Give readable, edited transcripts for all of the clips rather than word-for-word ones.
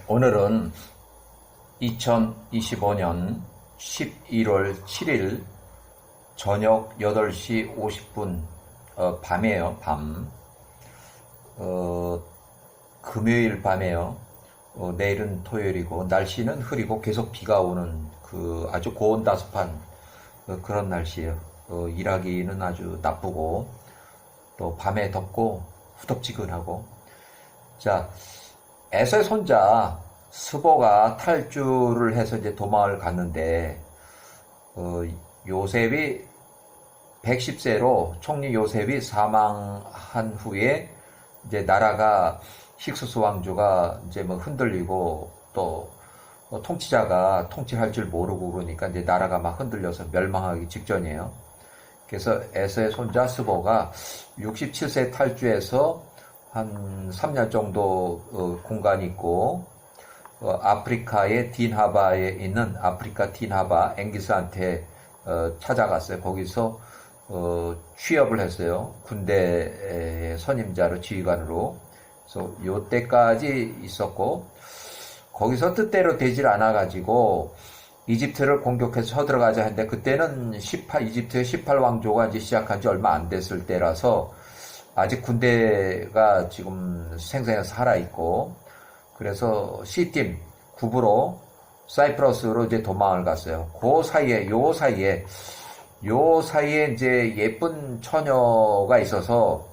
오늘은 2025년 11월 7일 저녁 8시 50분 밤이에요. 금요일 밤이에요. 내일은 토요일이고 날씨는 흐리고 계속 비가 오는 아주 고온다습한 그런 날씨예요. 일하기는 아주 나쁘고 또 밤에 덥고 후덥지근하고. 자, 에서의 손자 스보가 탈주를 해서 이제 도망을 갔는데, 요셉이 110세로 총리 요셉이 사망한 후에 이제 나라가 힉수스 왕조가 이제 뭐 흔들리고 또 통치자가 통치할 줄 모르고 그러니까 이제 나라가 막 흔들려서 멸망하기 직전이에요. 그래서 에서의 손자 스보가 67세 탈주해서 한 3년 정도 공간이 있고, 아프리카의 딘하바에 있는 아프리카 딘하바 앵기스한테 찾아갔어요. 거기서 취업을 했어요. 군대 선임자로 지휘관으로. 그래서 요때까지 있었고, 거기서 뜻대로 되질 않아가지고 이집트를 공격해서 쳐들어가자 했는데, 그때는 이집트의 18왕조가 이제 시작한 지 얼마 안 됐을 때라서 아직 군대가 지금 생생히 살아있고, 그래서 C팀 구부로 사이프러스로 이제 도망을 갔어요. 요 사이에 이제 예쁜 처녀가 있어서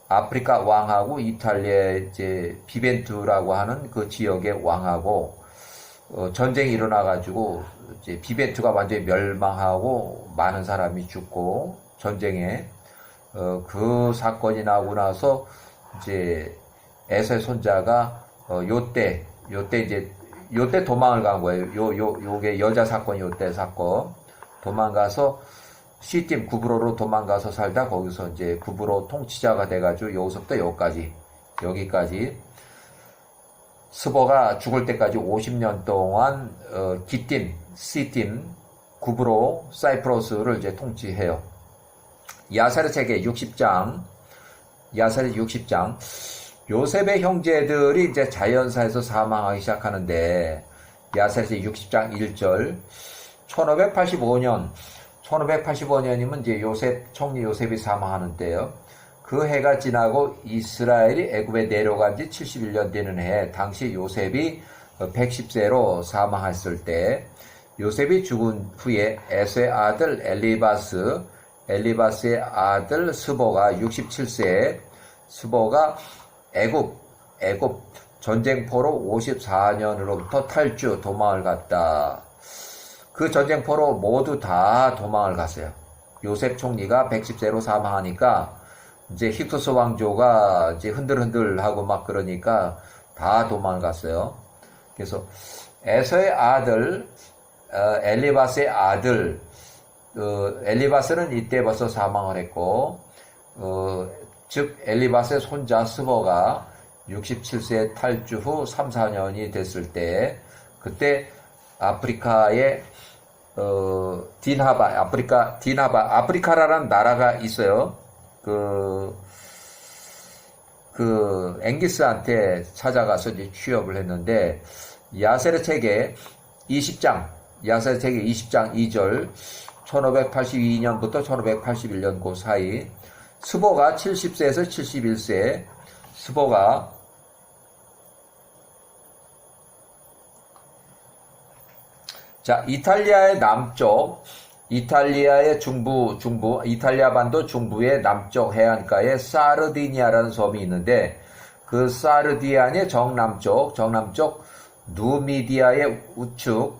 아프리카 왕하고 이탈리아의 이제 비벤투라고 하는 그 지역의 왕하고 전쟁이 일어나가지고 이제 비벤투가 완전히 멸망하고 많은 사람이 죽고 전쟁에 그 사건이 나고 나서 이제 에서의 손자가 요때 도망을 간 거예요. 요게 여자 사건, 요때 사건. 도망가서 C팀 구브로로 도망가서 살다 거기서 이제 구브로 통치자가 돼가지고 여기서부터 여기까지 스보가 죽을 때까지 50년 동안 D팀, C팀 구브로 사이프러스를 이제 통치해요. 야살의 세계 60장, 요셉의 형제들이 이제 자연사에서 사망하기 시작하는데, 야살의 60장 1절, 1585년이면 이제 총리 요셉이 사망하는데요. 그 해가 지나고 이스라엘이 애굽에 내려간 지 71년 되는 해, 당시 요셉이 110세로 사망했을 때, 요셉이 죽은 후에 에서의 아들 엘리바스의 아들 스보가 67세에 스보가 애굽 전쟁포로 54년으로부터 도망을 갔다. 그 전쟁포로 모두 다 도망을 갔어요. 요셉 총리가 110세로 사망하니까 이제 힉수스 왕조가 이제 흔들흔들하고 막 그러니까 다 도망을 갔어요. 그래서 에서의 아들 엘리바스의 아들 엘리바스는 이때 벌써 사망을 했고, 즉 엘리바스의 손자 스보가 67세 탈주 후 3, 4년이 됐을 때, 그때 아프리카의 아프리카라는 나라가 있어요. 앵기스한테 찾아가서 이제 취업을 했는데, 야셀의 책에 20장 2절, 1582년부터 1581년 그 사이, 스보가 70세에서 71세, 이탈리아의 남쪽, 이탈리아의 이탈리아 반도 중부의 남쪽 해안가에 사르디니아라는 섬이 있는데, 그 사르디아의 정남쪽 누미디아의 우측,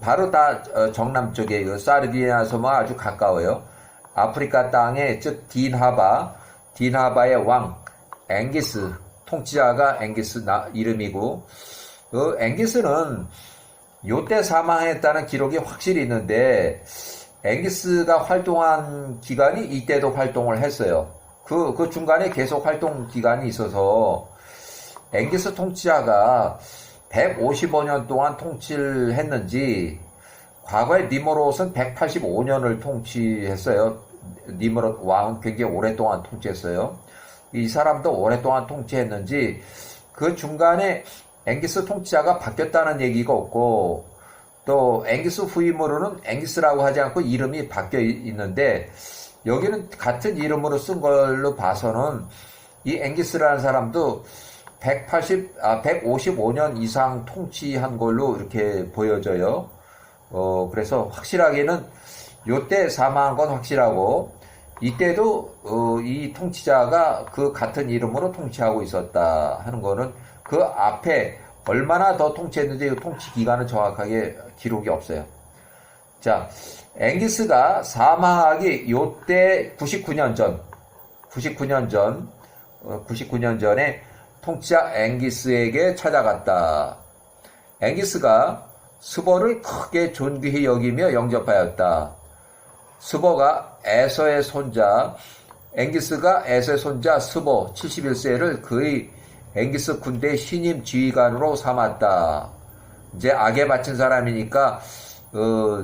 바로 다 정남쪽에 사르디니아 섬과 아주 가까워요. 아프리카 땅에, 즉 딘하바의 왕 앵기스, 통치자가 앵기스 이름이고, 앵기스는 요때 사망했다는 기록이 확실히 있는데, 앵기스가 활동한 기간이 이때도 활동을 했어요. 그 중간에 계속 활동 기간이 있어서 앵기스 통치자가 155년 동안 통치를 했는지, 과거에 니므롯은 185년을 통치했어요. 니므롯 왕은 굉장히 오랫동안 통치했어요. 이 사람도 오랫동안 통치했는지, 그 중간에 앵기스 통치자가 바뀌었다는 얘기가 없고, 또 앵기스 후임으로는 앵기스라고 하지 않고 이름이 바뀌어 있는데, 여기는 같은 이름으로 쓴 걸로 봐서는 이 앵기스라는 사람도 155년 이상 통치한 걸로 이렇게 보여져요. 그래서 확실하게는 요때 사망한 건 확실하고, 이때도 이 통치자가 그 같은 이름으로 통치하고 있었다 하는 거는 그 앞에 얼마나 더 통치했는지 통치 기간은 정확하게 기록이 없어요. 자, 앵기스가 사망하기 요때 99년 전에 통치자 앵기스에게 찾아갔다. 앵기스가 스보를 크게 존귀히 여기며 영접하였다. 스보가 에서의 손자, 앵기스가 에서의 손자 스보 71세를 그의 앵기스 군대 신임 지휘관으로 삼았다. 이제 악에 바친 사람이니까,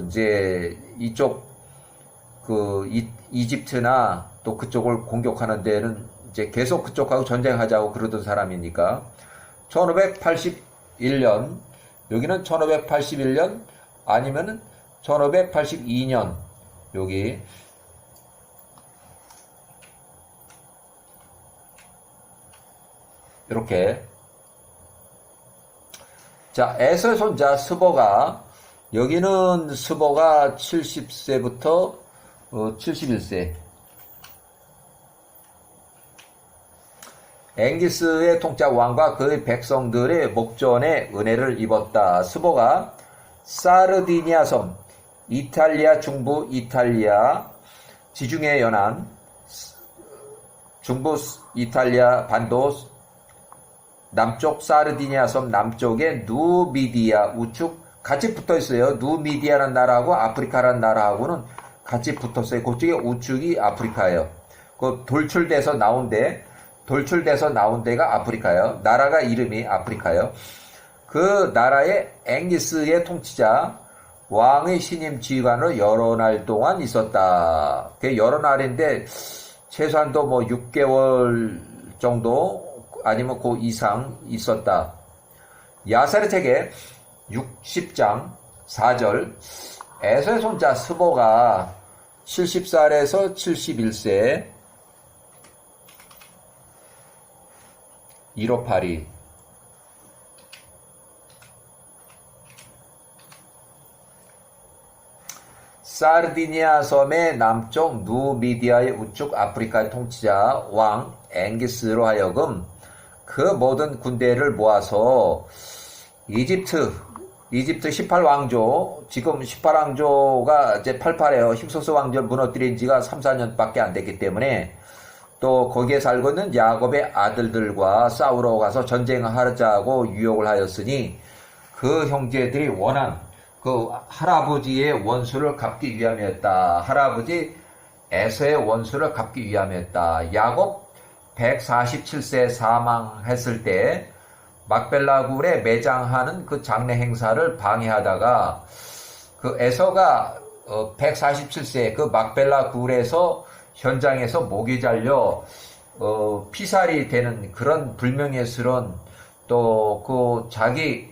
이제 이쪽, 이집트나 또 그쪽을 공격하는 데는 이제 계속 그쪽하고 전쟁하자고 그러던 사람이니까, 1581년, 여기는 1581년 아니면은 1582년, 여기, 이렇게. 자, 에서의 손자 스보가, 여기는 스보가 70세부터 71세. 앵기스의 통치 왕과 그의 백성들의 목전에 은혜를 입었다. 스보가 사르디니아 섬, 이탈리아 중부 이탈리아 지중해 연안, 중부 이탈리아 반도 남쪽 사르디니아 섬 남쪽에 누미디아 우측 같이 붙어 있어요. 누미디아라는 나라하고 아프리카라는 나라하고는 같이 붙었어요. 그쪽에 우측이 아프리카예요. 그 돌출돼서 나온 데가 아프리카예요. 나라가 이름이 아프리카예요. 그 나라의 앵기스의 통치자 왕의 신임 지휘관으로 여러 날 동안 있었다. 그게 여러 날인데 최소한도 뭐 6개월 정도 아니면 그 이상 있었다. 야살의 책에 60장 4절 에서의 손자 스보가 70살에서 71세 1582 사르디니아 섬의 남쪽 누미디아의 우측 아프리카의 통치자 왕 앵기스로 하여금 그 모든 군대를 모아서 이집트 18왕조, 지금 18왕조가 이제 88이에요. 힘소스 왕조를 무너뜨린 지가 3, 4년밖에 안 됐기 때문에 또 거기에 살고 있는 야곱의 아들들과 싸우러 가서 전쟁을 하자고 유혹을 하였으니 그 형제들이 원한 그 할아버지의 원수를 갚기 위함이었다. 할아버지 에서의 원수를 갚기 위함이었다. 야곱 147세 사망했을 때 막벨라 굴에 매장하는 그 장례 행사를 방해하다가 그 에서가 147세 그 막벨라 굴에서 현장에서 목이 잘려 피살이 되는 그런 불명예스러운 또 그 자기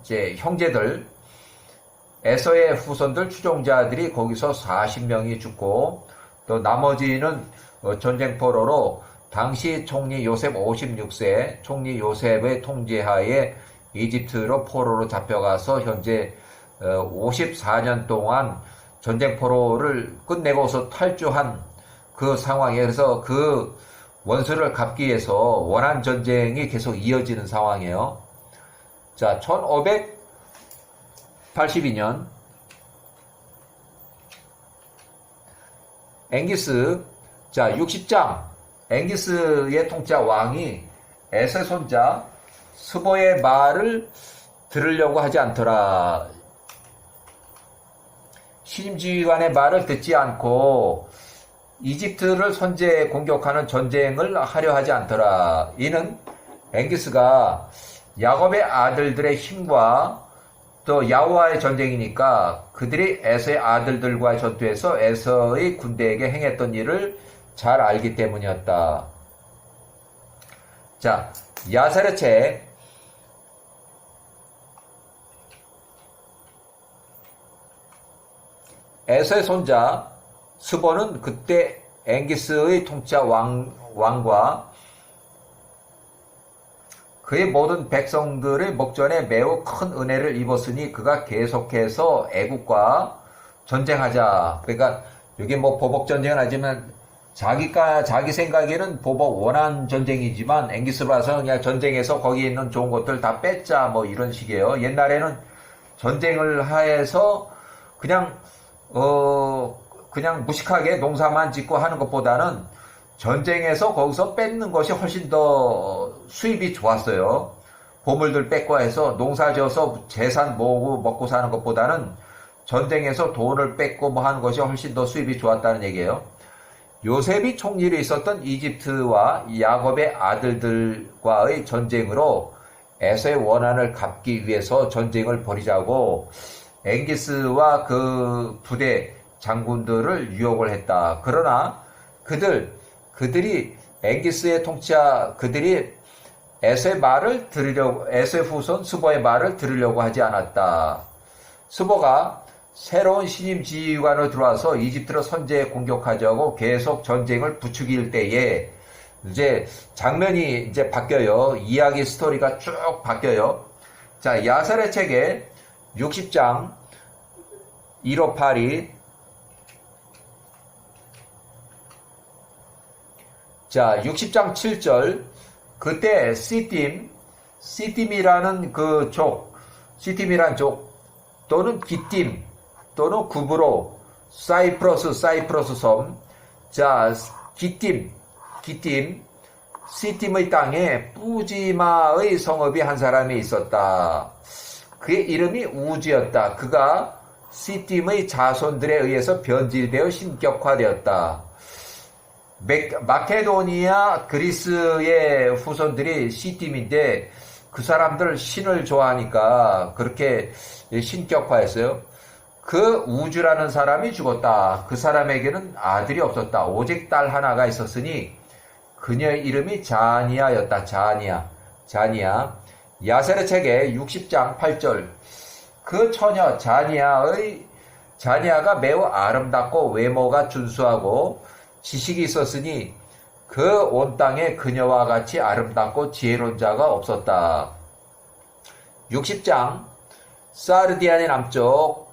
이제 형제들 에서의 후손들 추종자들이 거기서 40명이 죽고 또 나머지는 전쟁포로로 당시 총리 요셉 56세 총리 요셉의 통제하에 이집트로 포로로 잡혀가서 현재 54년 동안 전쟁포로를 끝내고서 탈주한 그 상황이에요. 그래서 그 원수를 갚기 위해서 원한 전쟁이 계속 이어지는 상황이에요. 자, 1582년 앵기스, 자 60장 앵기스의 통치자 왕이 에서의 손자 스보의 말을 들으려고 하지 않더라. 신임지휘관의 말을 듣지 않고 이집트를 선제 공격하는 전쟁을 하려 하지 않더라. 이는 앵기스가 야곱의 아들들의 힘과 또 야호와의 전쟁이니까 그들이 에서의 아들들과의 전투에서 에서의 군대에게 행했던 일을 잘 알기 때문이었다. 자, 야살의 책 에서의 손자 스보는 그때 앵기스의 통치자 왕과 그의 모든 백성들의 목전에 매우 큰 은혜를 입었으니 그가 계속해서 애국과 전쟁하자. 그러니까 여기 뭐 보복 전쟁은 아니지만 자기 생각에는 보복 원한 전쟁이지만 앵기스 봐서는 그냥 전쟁에서 거기에 있는 좋은 것들 다 뺐자 뭐 이런 식이에요. 옛날에는 전쟁을 하해서 그냥 무식하게 농사만 짓고 하는 것보다는 전쟁에서 거기서 뺏는 것이 훨씬 더 수입이 좋았어요. 보물들 뺏고 해서 농사 지어서 재산 모으고 먹고 사는 것보다는 전쟁에서 돈을 뺏고 뭐 하는 것이 훨씬 더 수입이 좋았다는 얘기예요. 요셉이 총리로 있었던 이집트와 야곱의 아들들과의 전쟁으로 에서의 원한을 갚기 위해서 전쟁을 벌이자고 앵기스와 그 부대 장군들을 유혹을 했다. 그러나 그들이 앵기스의 통치자 그들이 에서의 후손 스보의 말을 들으려고 하지 않았다. 스보가 새로운 신임 지휘관으로 들어와서 이집트를 선제에 공격하자고 계속 전쟁을 부추길 때에 이제 장면이 이제 바뀌어요. 이야기 스토리가 쭉 바뀌어요. 자, 야살의 책에 60장 158이 자, 60장 7절 그때 시팀이라는 그 시팀이란 족 또는 기팀 또는 구브로 사이프러스 섬 자, 기팀 시팀의 땅에 뿌지마의 성읍이 한 사람이 있었다. 그의 이름이 우즈였다. 그가 시팀의 자손들에 의해서 변질되어 신격화되었다. 마케도니아 그리스의 후손들이 시팀인데 그 사람들 신을 좋아하니까 그렇게 신격화했어요. 그 우주라는 사람이 죽었다. 그 사람에게는 아들이 없었다. 오직 딸 하나가 있었으니 그녀의 이름이 자니아였다. 자니아. 야셀의 책에 60장 8절 그 처녀 자니아가 매우 아름답고 외모가 준수하고 지식이 있었으니 그 온 땅에 그녀와 같이 아름답고 지혜로운 자가 없었다. 60장 사르디안의 남쪽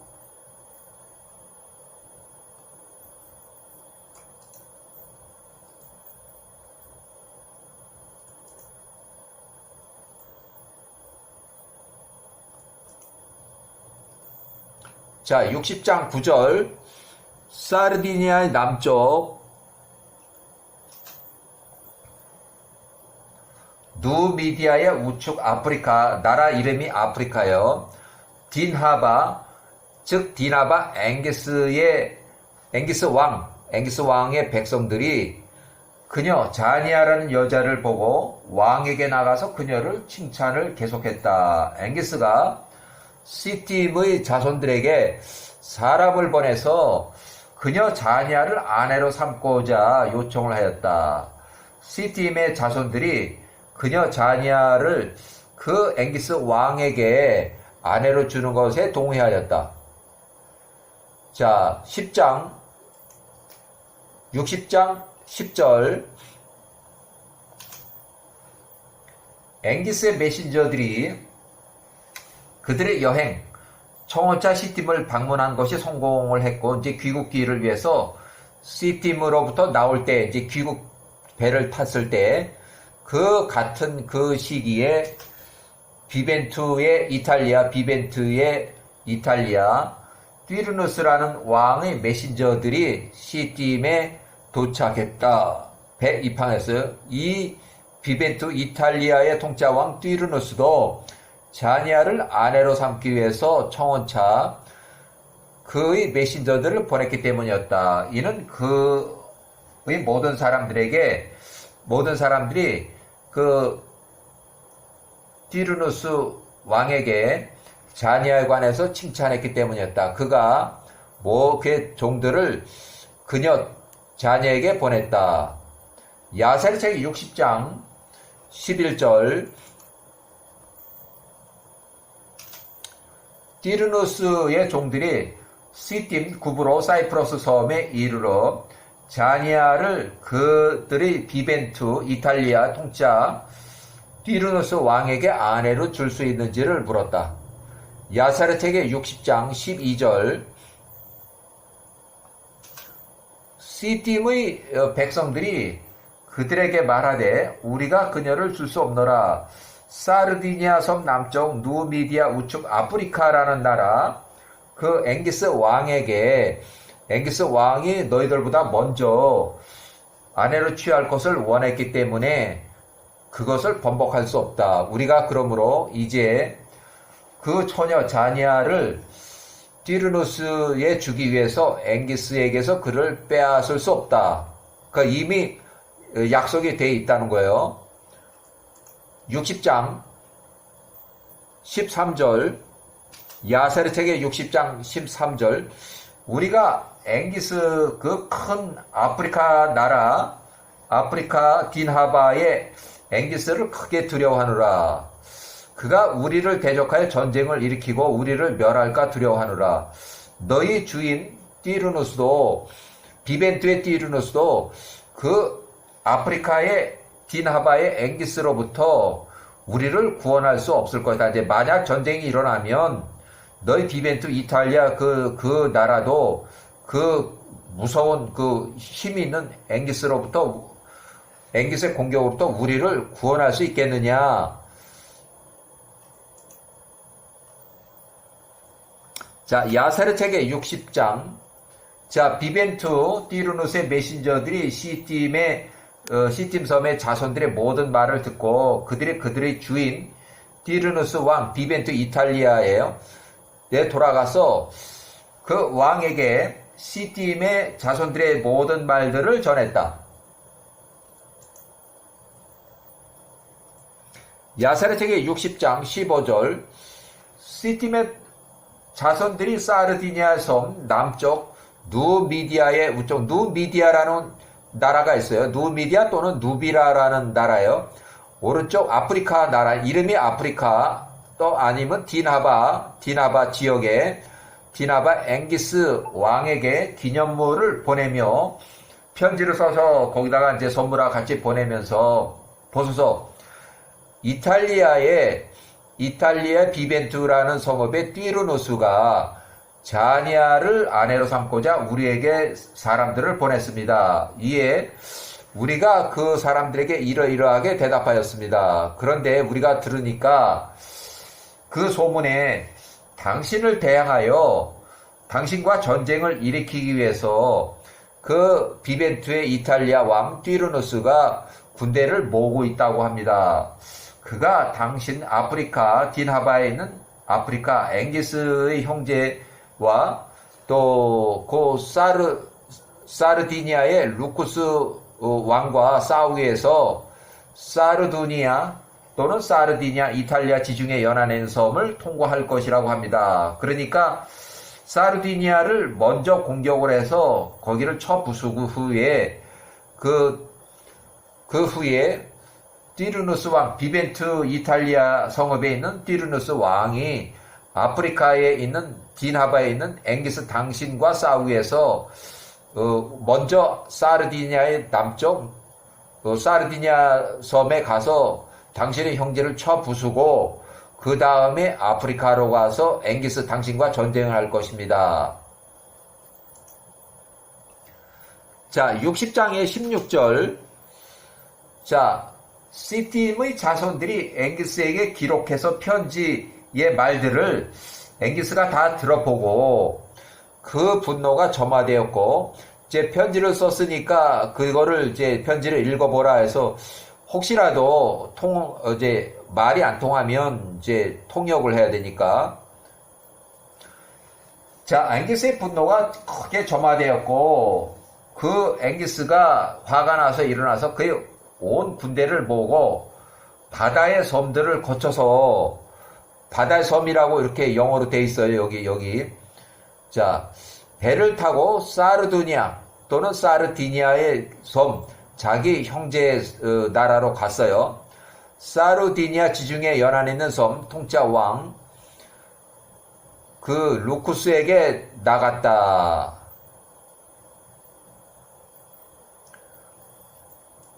자, 60장 9절 사르디니아의 남쪽 누미디아의 우측 아프리카 나라 이름이 아프리카요. 디나바 앵기스 왕의 백성들이 그녀 자니아라는 여자를 보고 왕에게 나가서 그녀를 칭찬을 계속했다. 앵기스가 시팀의 자손들에게 사람을 보내서 그녀 자니아를 아내로 삼고자 요청을 하였다. 시팀의 자손들이 그녀 자니아를 그 앵기스 왕에게 아내로 주는 것에 동의하였다. 자, 60장 10절 앵기스의 메신저들이 그들의 여행 청원차 시팀을 방문한 것이 성공을 했고 이제 귀국기를 위해서 시팀으로부터 나올 때 이제 귀국 배를 탔을 때 그 같은 그 시기에 비벤트의 이탈리아 띠르누스라는 왕의 메신저들이 시팀에 도착했다. 배 입항했어요. 이 비벤투 이탈리아의 통치자왕 띠르누스도 자니아를 아내로 삼기 위해서 청원차 그의 메신저들을 보냈기 때문이었다. 이는 그의 모든 사람들이 그 띠르누스 왕에게 자니아에 관해서 칭찬했기 때문이었다. 그가 그의 종들을 그녀 자니아에게 보냈다. 야셀의 책 60장 11절 띠르누스의 종들이 시팀 구브로 사이프러스 섬에 이르러 자니아를 그들의 비벤투 이탈리아 통짜 띠르누스 왕에게 아내로 줄 수 있는지를 물었다. 야사르책의 60장 12절 시팀의 백성들이 그들에게 말하되 우리가 그녀를 줄 수 없노라. 사르디니아 섬 남쪽 누미디아 우측 아프리카라는 나라 그 앵기스 왕에게 앵기스 왕이 너희들보다 먼저 아내로 취할 것을 원했기 때문에 그것을 번복할 수 없다. 우리가 그러므로 이제 그 처녀 자니아를 띠르누스에 주기 위해서 앵기스에게서 그를 빼앗을 수 없다. 그러니까 이미 약속이 돼 있다는 거예요. 60장 13절 야세르책의 60장 13절 우리가 앵기스 그 큰 아프리카 나라 아프리카 딘하바의 앵기스를 크게 두려워하노라. 그가 우리를 대적하여 전쟁을 일으키고 우리를 멸할까 두려워하노라. 너희 주인 띠르누스도 비벤투의 띠르누스도 그 아프리카의 딘하바의 앵기스로부터 우리를 구원할 수 없을 것이다. 이제 만약 전쟁이 일어나면 너희 비벤투 이탈리아 그 나라도 그 무서운 그 힘이 있는 앵기스로부터 앵기스의 공격으로부터 우리를 구원할 수 있겠느냐? 자, 야사르책의 60장. 자, 비벤투 띠르누스의 메신저들이 시팀 섬의 자손들의 모든 말을 듣고 그들의 주인 띠르누스 왕 비벤투 이탈리아에 돌아가서 그 왕에게 시팀의 자손들의 모든 말들을 전했다. 야사르책의 60장 15절 시팀의 자손들이 사르디니아 섬 남쪽 누미디아의 우쪽 누미디아라는 나라가 있어요. 누미디아 또는 누비라라는 나라예요. 오른쪽 아프리카 나라 이름이 아프리카 또 아니면 디나바 지역에 디나바 앵기스 왕에게 기념물을 보내며 편지를 써서 거기다가 이제 선물과 같이 보내면서 보소서 이탈리아 비벤투라는 성읍의 띠르누스가 자니아를 아내로 삼고자 우리에게 사람들을 보냈습니다. 이에 우리가 그 사람들에게 이러이러하게 대답하였습니다. 그런데 우리가 들으니까 그 소문에 당신을 대항하여 당신과 전쟁을 일으키기 위해서 그 비벤투의 이탈리아 왕 띠르누스가 군대를 모으고 있다고 합니다. 그가 당신 아프리카 딘하바에 있는 아프리카 앵기스의 형제와 또 그 사르디니아의 루쿠스 왕과 싸우기 위해서 사르두니아 또는 사르디니아 이탈리아 지중해 연안의 섬을 통과할 것이라고 합니다. 그러니까 사르디니아를 먼저 공격을 해서 거기를 쳐부수고 후에 그 후에 띠르누스 왕 비벤투 이탈리아 성읍에 있는 띠르누스 왕이 아프리카에 있는 딘하바에 있는 앵기스 당신과 싸우기 위해서 먼저 사르디니아의 남쪽 사르디니아 섬에 가서 당신의 형제를 쳐 부수고 그 다음에 아프리카로 가서 앵기스 당신과 전쟁을 할 것입니다. 자, 60장의 16절. 자, 시팀의 자손들이 앵기스에게 기록해서 편지의 말들을 앵기스가 다 들어보고 그 분노가 점화되었고 이제 편지를 썼으니까 그거를 이제 편지를 읽어보라 해서 혹시라도 이제 말이 안 통하면 이제 통역을 해야 되니까 자 앵기스의 분노가 크게 점화되었고 그 앵기스가 화가 나서 일어나서 그의 온 군대를 모으고 바다의 섬들을 거쳐서 바다의 섬이라고 이렇게 영어로 돼 있어요. 여기. 자, 배를 타고 사르두니아 또는 사르디니아의 섬, 자기 형제 나라로 갔어요. 사르디니아 지중해 연안에 있는 섬, 통짜 왕, 그 루쿠스에게 나갔다.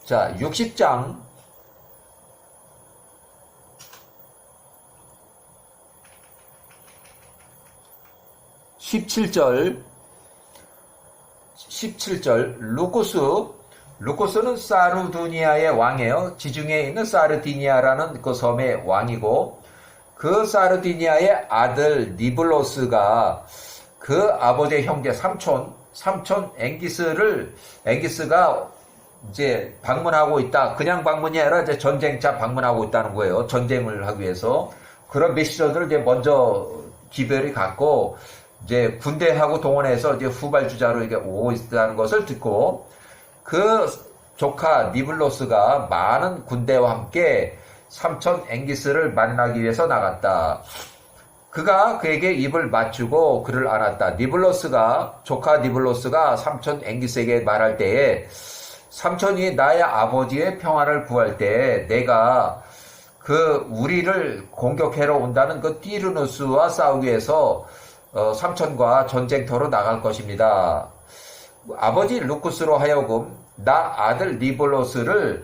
자, 60장 17절 루쿠스는 사르두니아의 왕이에요. 지중해에 있는 사르디니아라는 그 섬의 왕이고, 그 사르디니아의 아들 니블로스가 그 아버지의 형제 삼촌 앵기스가 이제 방문하고 있다. 그냥 방문이 아니라 이제 전쟁차 방문하고 있다는 거예요. 전쟁을 하기 위해서. 그런 메시저들을 이제 먼저 기별이 갔고, 이제 군대하고 동원해서 이제 후발주자로 이게 오고 있다는 것을 듣고, 그 조카 니블로스가 많은 군대와 함께 삼촌 앵기스를 만나기 위해서 나갔다. 그가 그에게 입을 맞추고 그를 안았다. 조카 니블로스가 삼촌 앵기스에게 말할 때에, 삼촌이 나의 아버지의 평안을 구할 때 내가 그 우리를 공격하러 온다는 그 띠르누스와 싸우기 위해서 삼촌과 전쟁터로 나갈 것입니다. 아버지 루쿠스로 하여금 나 아들 니블로스를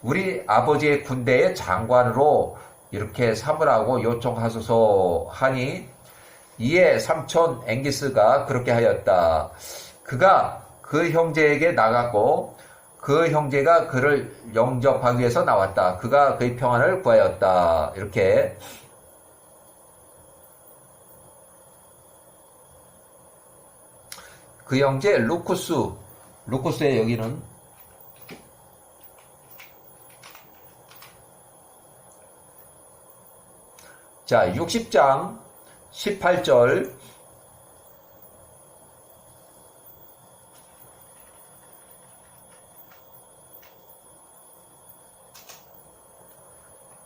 우리 아버지의 군대의 장관으로 이렇게 삼으라고 요청하소서 하니, 이에 삼촌 앵기스가 그렇게 하였다. 그가 그 형제에게 나갔고 그 형제가 그를 영접하기 위해서 나왔다. 그가 그의 평안을 구하였다. 이렇게. 그 형제 루쿠스의 여기는 자, 60장 18절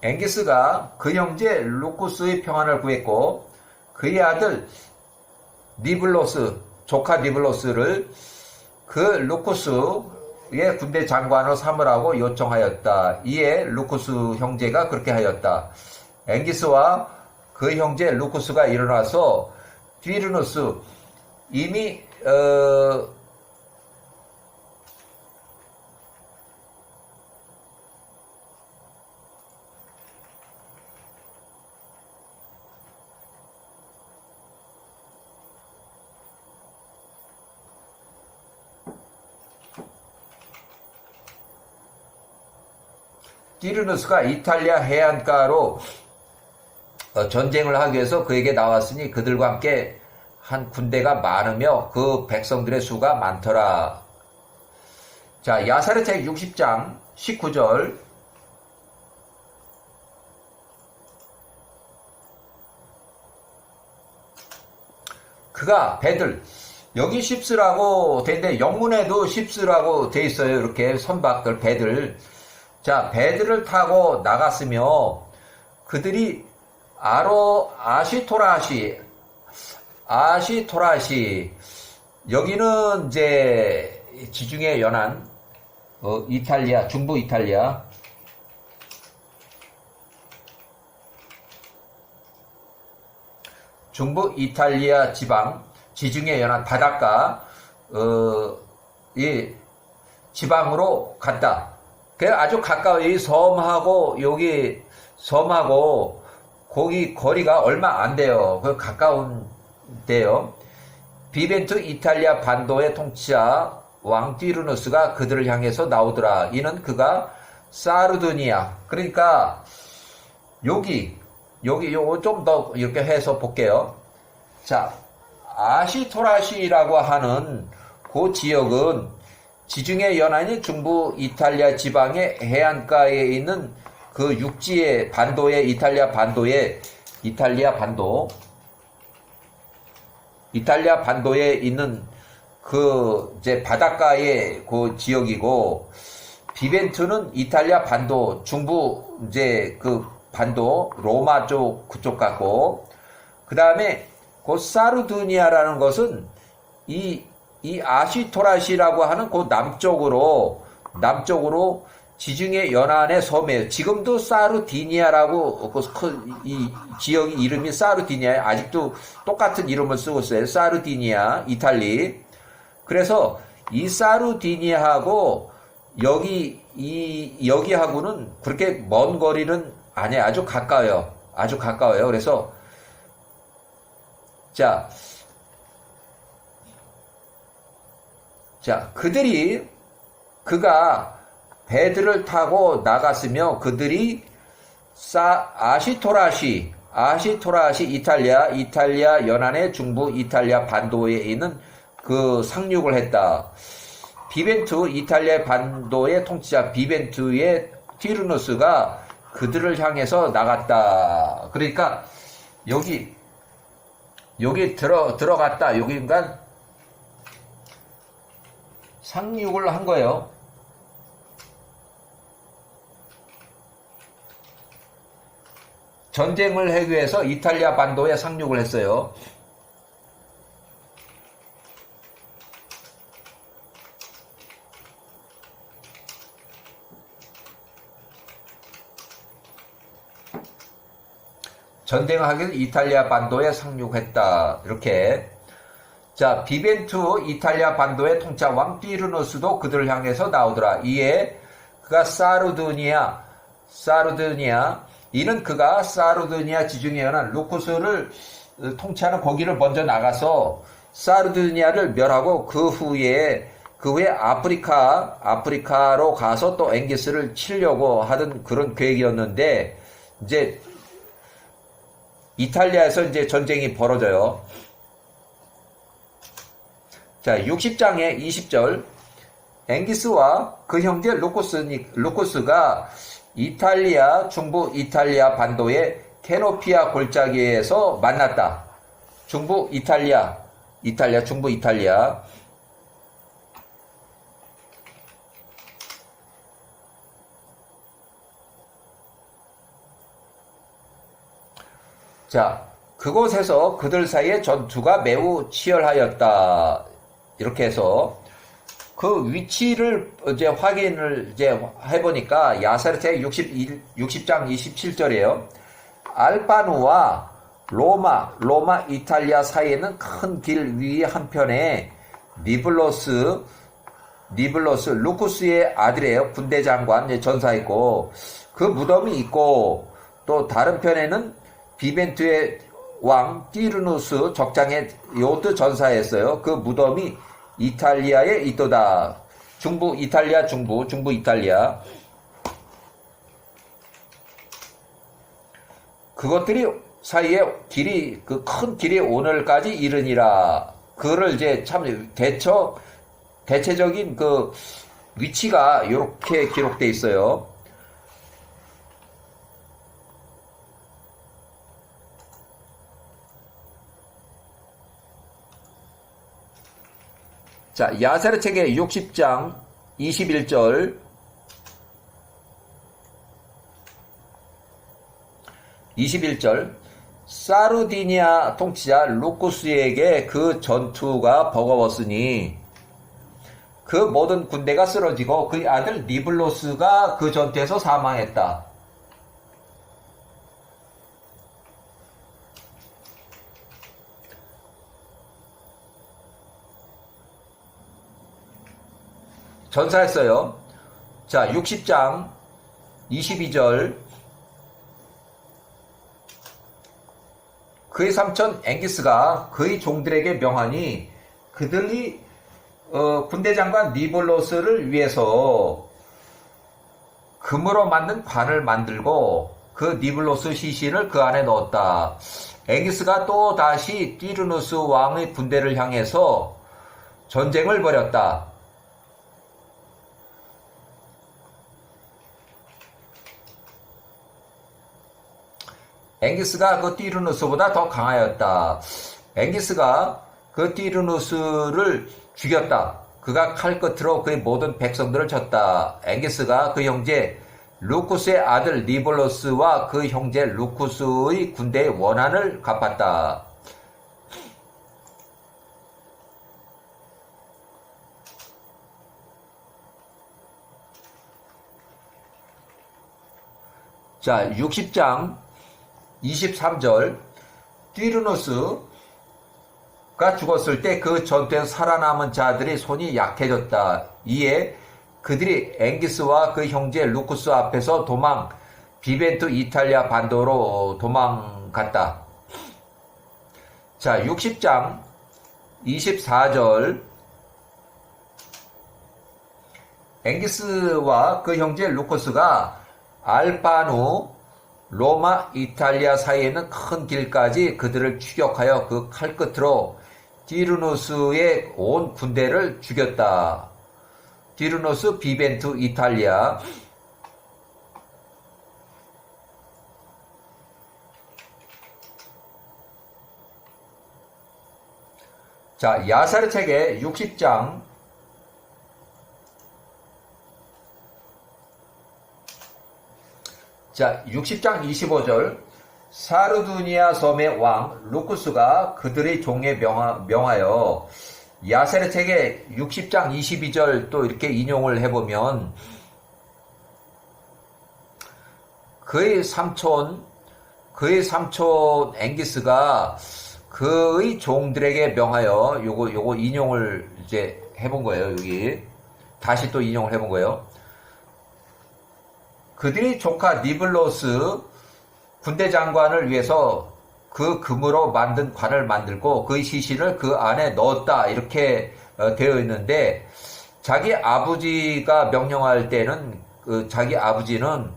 앵기스가 그 형제 루쿠스의 평안을 구했고, 그의 아들 조카 니블로스를 그 루쿠스의 군대 장관으로 삼으라고 요청하였다. 이에 루쿠스 형제가 그렇게 하였다. 앵기스와 그 형제 루쿠스가 일어나서 띠르누스, 이미 띠르누스가 이탈리아 해안가로 전쟁을 하기 위해서 그에게 나왔으니 그들과 함께 한 군대가 많으며 그 백성들의 수가 많더라. 자, 야사르책 60장 19절 그가 배들, 여기 십스라고 돼 있는데 영문에도 십스라고 돼 있어요. 이렇게 선박들, 배들. 자, 배들을 타고 나갔으며 그들이 아시토라시, 여기는 이제 지중해 연안, 이탈리아, 중부 이탈리아, 지방, 지중해 연안 바닷가, 이 지방으로 갔다. 그 아주 가까이 섬하고 여기 섬하고 거기 거리가 얼마 안 돼요. 그 가까운 데요. 비벤투 이탈리아 반도의 통치자 왕 띠르누스가 그들을 향해서 나오더라. 이는 그가 사르두니아, 그러니까 여기 요거 좀 더 이렇게 해서 볼게요. 자, 아시토라시라고 하는 그 지역은 지중해 연안인 중부 이탈리아 지방의 해안가에 있는 그 육지의 반도의 이탈리아 반도에 있는 그 이제 바닷가의 그 지역이고, 비벤투는 이탈리아 반도 중부 이제 그 반도 로마 쪽 그쪽 같고, 그 다음에 그 사르두니아라는 것은 이 아시토라시라고 하는 그 남쪽으로 지중해 연안의 섬이에요. 지금도 사르디니아라고 이 지역이 이름이 사르디니아에 아직도 똑같은 이름을 쓰고 있어요. 사르디니아, 이탈리. 그래서 이 사르디니아하고 여기하고는 그렇게 먼 거리는 아니에요. 아주 가까워요. 아주 가까워요. 그래서 자, 그가 배들을 타고 나갔으며 그들이 아시토라시 이탈리아 연안의 중부 이탈리아 반도에 있는 그 상륙을 했다. 비벤투 이탈리아 반도의 통치자 비벤투의 티르누스가 그들을 향해서 나갔다. 그러니까 여기 들어갔다. 여기가 상륙을 한 거예요. 전쟁을 하기 위해서 이탈리아 반도에 상륙을 했어요. 전쟁을 하기 위해서 이탈리아 반도에 상륙했다. 이렇게. 자, 비벤투 이탈리아 반도의 통치왕 띠르누스도 그들을 향해서 나오더라. 이에 그가 사르디니아 이는 그가 사르디니아 지중해 연안 루쿠스를 통치하는 거기를 먼저 나가서 사르디니아를 멸하고 그 후에 아프리카로 가서 또 앵기스를 치려고 하던 그런 계획이었는데 이제 이탈리아에서 이제 전쟁이 벌어져요. 자, 60장의 20절. 앵기스와 그 형제 루쿠스가 중부 이탈리아 반도의 케노피아 골짜기에서 만났다. 중부 이탈리아. 자, 그곳에서 그들 사이의 전투가 매우 치열하였다. 이렇게 해서 그 위치를 이제 확인을 이제 해보니까 야사르체 60장 27절이에요. 알바누와 로마 이탈리아 사이에는 큰 길 위 한편에 니블로스 루쿠스의 아들이에요. 군대 장관 전사 있고 그 무덤이 있고 또 다른 편에는 비벤투의 왕 띠르누스 적장의 요트 전사였어요. 그 무덤이 이탈리아에 있도다. 중부 이탈리아. 그것들이 사이에 그 큰 길이 오늘까지 이르니라. 그거를 이제 참 대체적인 그 위치가 이렇게 기록되어 있어요. 자, 야사르 책의 60장 21절 21절 사르디니아 통치자 루쿠스에게 그 전투가 버거웠으니 그 모든 군대가 쓰러지고 그의 아들 니블로스가 그 전투에서 사망했다. 전사했어요. 자, 60장 22절 그의 삼촌 앵기스가 그의 종들에게 명하니 그들이 군대 장관 니블로스를 위해서 금으로 만든 관을 만들고 그 니블로스 시신을 그 안에 넣었다. 앵기스가 또 다시 띠르누스 왕의 군대를 향해서 전쟁을 벌였다. 앵기스가 그 띠르누스보다 더 강하였다. 앵기스가 그 띠르누스를 죽였다. 그가 칼끝으로 그의 모든 백성들을 쳤다. 앵기스가 그 형제 루쿠스의 아들 니블로스와 그 형제 루쿠스의 군대의 원한을 갚았다. 자, 60장 23절 띠르노스가 죽었을 때 그 전투에서 살아남은 자들의 손이 약해졌다. 이에 그들이 앵기스와 그 형제 루쿠스 앞에서 비벤투 이탈리아 반도로 도망갔다. 자, 60장 24절 앵기스와 그 형제 루쿠스가 알파누 로마 이탈리아 사이에 있는 큰 길까지 그들을 추격하여 그 칼끝으로 띠르누스의 온 군대를 죽였다. 띠르누스 비벤투 이탈리아. 자, 야사르 책의 60장 25절 사르두니아 섬의 왕 루쿠스가 그들의 종에 명하여 야세르 책의 60장 22절 또 이렇게 인용을 해보면 그의 삼촌 앵기스가 그의 종들에게 명하여 요거 인용을 이제 해본 거예요. 여기 다시 또 인용을 해본 거예요. 그들이 조카 니블로스 군대 장관을 위해서 그 금으로 만든 관을 만들고 그의 시신을 그 안에 넣었다. 이렇게 되어 있는데 자기 아버지가 명령할 때는 자기 아버지는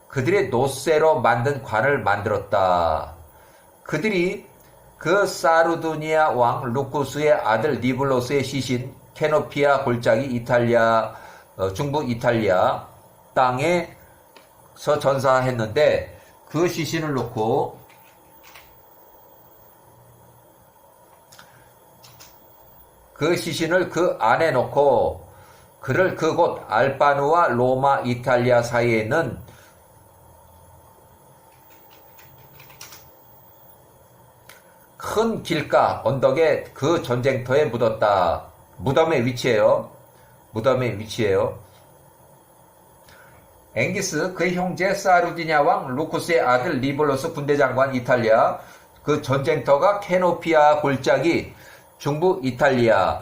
그들의 노쇠로 만든 관을 만들었다. 그들이 그 사르두니아 왕 루쿠스의 아들 니블로스의 시신 캐노피아 골짜기 중부 이탈리아 땅에서 전사했는데 그 시신을 놓고 그 시신을 그 안에 놓고 그를 그곳 알바누와 로마 이탈리아 사이에 있는 큰 길가 언덕에 그 전쟁터에 묻었다. 무덤의 위치예요. 앵기스 그의 형제 사르디냐 왕 루쿠스의 아들 리볼로스 군대 장관 이탈리아. 그 전쟁터가 캐노피아 골짜기 중부 이탈리아.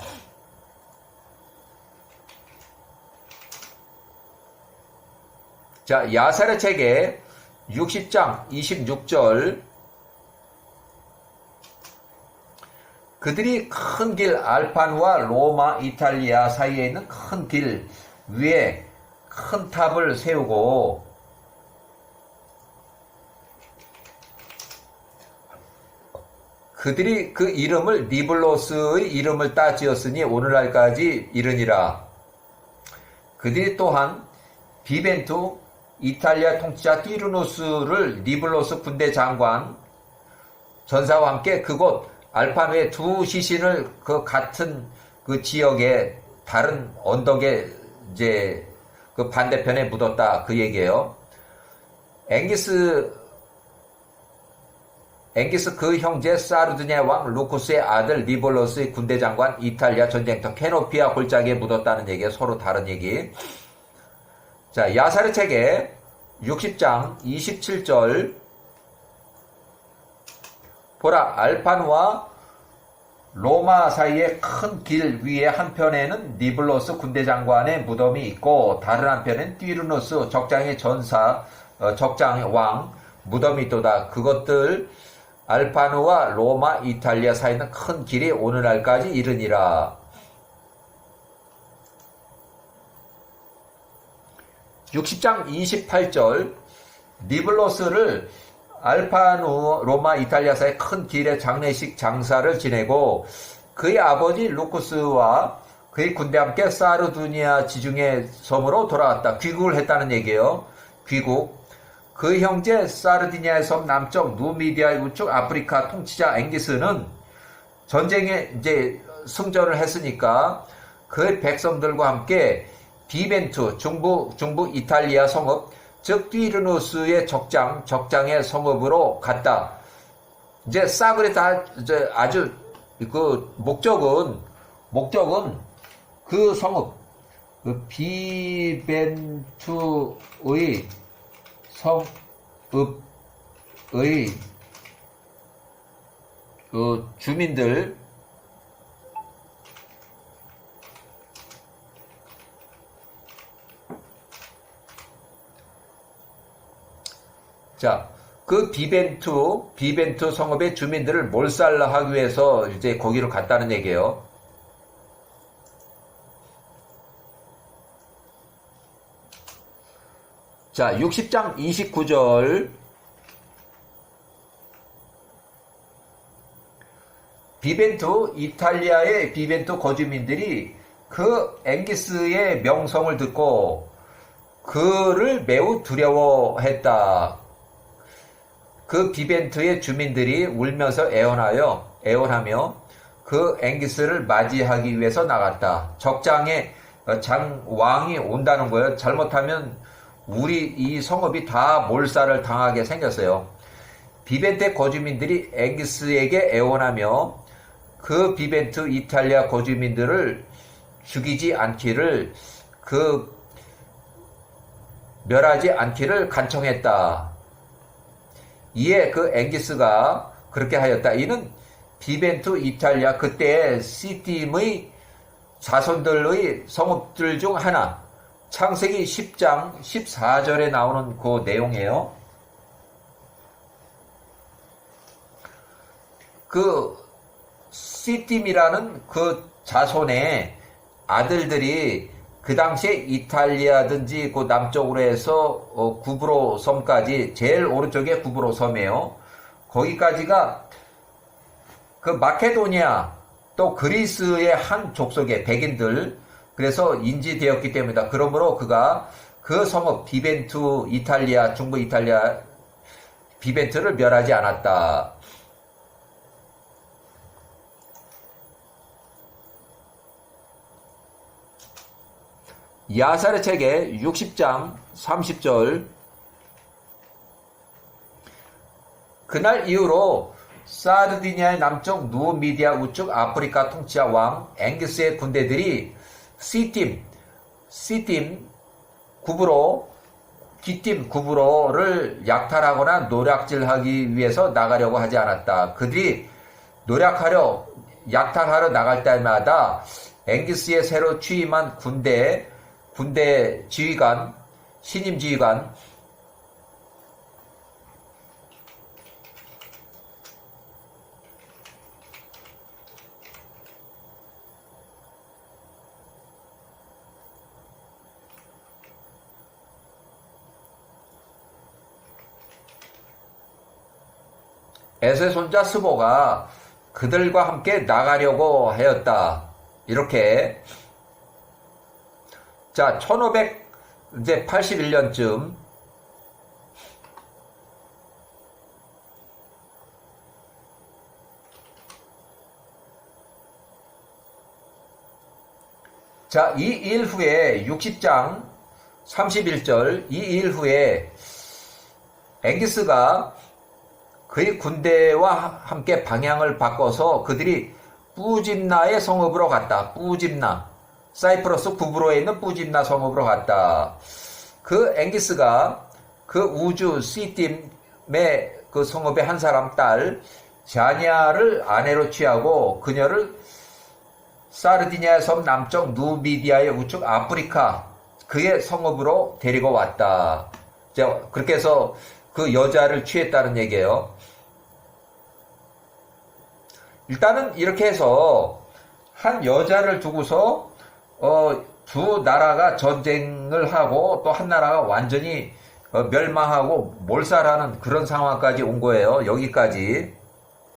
자, 야사르 책의 60장 26절 그들이 큰 길 알파누와 로마 이탈리아 사이에 있는 큰 길 위에 큰 탑을 세우고 그들이 그 이름을 니블로스의 이름을 따 지었으니 오늘날까지 이르니라. 그들이 또한 비벤투 이탈리아 통치자 띠르누스를 니블로스 군대 장관 전사와 함께 그곳 알파누의 두 시신을 그 같은 그 지역의 다른 언덕에 이제 그 반대편에 묻었다. 그 얘기예요. 앵기스 그 형제 사르드냐 왕 루쿠스의 아들 니볼로스의 군대 장관 이탈리아 전쟁터 캐노피아 골짜기에 묻었다는 얘기예요. 서로 다른 얘기. 자, 야사르 책의 60장 27절 보라, 알파누와 로마 사이의 큰 길 위에 한편에는 니블로스 군대 장관의 무덤이 있고 다른 한편에는 띠르누스 적장의 적장 왕 무덤이 있도다. 그것들 알파누와 로마 이탈리아 사이에 있는 큰 길이 오늘날까지 이르니라. 60장 28절 니블로스를 알파누 로마 이탈리아 사이의 큰 길의 장례식 장사를 지내고 그의 아버지 루쿠스와 그의 군대와 함께 사르두니아 지중해 섬으로 돌아왔다. 귀국을 했다는 얘기예요. 귀국. 그 형제 사르디니아의 섬 남쪽 누미디아의 우측 아프리카 통치자 앵기스는 전쟁에 이제 승전을 했으니까 그 백성들과 함께 비벤투 중부 이탈리아 성읍 즉 띠르누스의 적장의 성읍으로 갔다. 이제 싸그리 다 이제 아주 그 목적은 그 성읍 그 비벤투의 그 주민들, 자, 그 비벤투 성읍의 주민들을 몰살하기 위해서 이제 거기로 갔다는 얘기예요. 자, 60장 29절. 이탈리아의 비벤투 거주민들이 그 앵기스의 명성을 듣고 그를 매우 두려워했다. 그 비벤투의 주민들이 울면서 애원하며 그 앵기스를 맞이하기 위해서 나갔다. 적장에 왕이 온다는 거예요. 잘못하면 우리 이 성읍이 다 몰살을 당하게 생겼어요. 비벤투 거주민들이 앵기스에게 애원하며 그 비벤투 이탈리아 거주민들을 죽이지 않기를, 멸하지 않기를 간청했다. 이에 그 앵기스가 그렇게 하였다. 이는 비벤투 이탈리아 그때 시팀의 자손들의 성읍들 중 하나, 창세기 10장 14절에 나오는 그 내용이에요. 그 시팀이라는 그 자손의 아들들이 그 당시에 이탈리아든지 그 남쪽으로 해서 구브로 섬까지, 제일 오른쪽에 구브로 섬이에요. 거기까지가 그 마케도니아 또 그리스의 한 족속의 백인들, 그래서 인지되었기 때문이다. 그러므로 그가 그 성읍 비벤투 이탈리아, 중부 이탈리아 비벤투를 멸하지 않았다. 야살의 책에 60장 30절. 그날 이후로 사르디니아의 남쪽 누미디아 우측 아프리카 통치자 왕 앵기스의 군대들이 시팀 기팀 구브로를 약탈하거나 노략질하기 위해서 나가려고 하지 않았다. 그들이 약탈하러 나갈 때마다 앵기스의 새로 취임한 군대 지휘관, 신임 지휘관, 에서의 손자 스보가 그들과 함께 나가려고 하였다. 이렇게. 자, 1581년쯤 자, 이 일 후에 60장 31절, 이 일 후에 앵기스가 그의 군대와 함께 방향을 바꿔서 그들이 뿌집나의 성읍으로 갔다. 뿌집나. 사이프러스 구브로에 있는 뿌집나 성읍으로 갔다. 그 앵기스가 그 우주 시팀의 그 성읍의 한 사람 딸 자니아를 아내로 취하고 그녀를 사르디니아 섬 남쪽 누미디아의 우측 아프리카 그의 성읍으로 데리고 왔다. 그렇게 해서 그 여자를 취했다는 얘기예요. 일단은 이렇게 해서 한 여자를 두고서 두 나라가 전쟁을 하고 또 한 나라가 완전히 멸망하고 몰살하는 그런 상황까지 온 거예요. 여기까지.